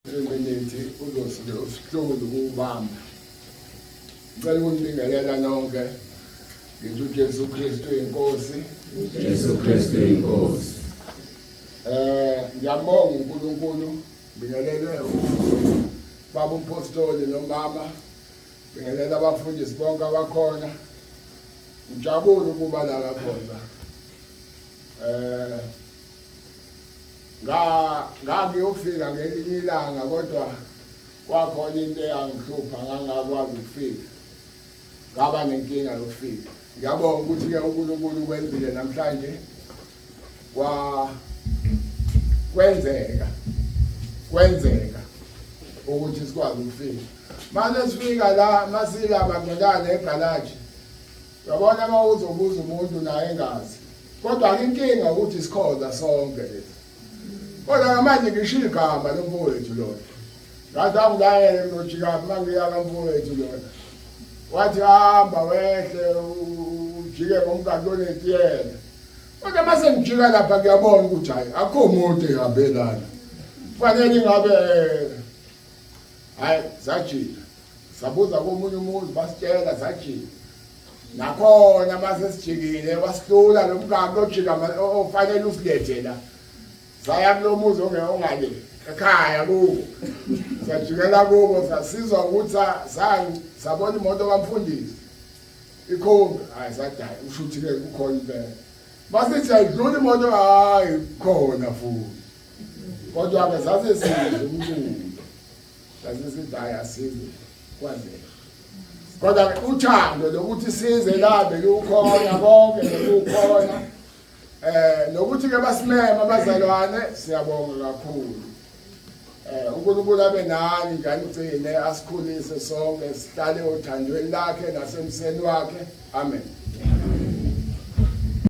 Imithi uzosihlolu kubamba. Ngicela ukunibingelela nonke. Ngithi uJesu Kristu inkosi. Jesu Kristu inkosi. Ngiyabonga uNkulunkulu bingelele baba umpostoli nomama. Bingelela abafundisi bonke abakhona. Ngijabule ukuba la khona. Ngiyofika ngelinye ilanga kodwa kwakhona into eyangihlupha ngangakwazi ukufika. Ngaba nenkinga yokufika. Ngiyabonga ukuthi ke uNkulunkulu kwenzile namhlanje kwenzeka ukuthi sikwazi ukufika. Manje sifika la masila magcekane egalaji. Uyabona uma uzobuza umuntu naye engazi. Kodwa inkinga ukuthi sikhoza sonke lezi. Kodwa manje ngisho igama lomfowethu lona. Ngathi angiyayele ngojika mangiya kamfowethu lona. Wathi hamba wehle ujike ngomgaqo onetiyela. Kodwa mase ngijika lapha ngiyabona ukuthi hayi akho umuntu ehambelana. Kufanele ingabe hayi sajika. Sabuza komunye umuntu basitshela sajika. Nakhona mase sijikile wasihlula lomgaqo ojika ofanele usilethe la. Saya kulomuzi ongale ekhaya kubo. Sajikela kubo sasizwa ukuthi sabona imoto kamfundisi. Ikhombe hayi sadaya ushuthi ke ukhona impela. Basithi ayidlula imoto hayi khona futhi. Kodwa ke sasesize umculo. Sasizidaya size kwazela. Kodwa uthando lokuthi size labe lukhona konke lokukhona. Nokuthi ke basimema abazalwane siyabonga kakhulu. uNkulunkulu abe nani njalo ugcine asikhulise sonke sihlale othandweni lakhe nasemseni wakhe. Amen.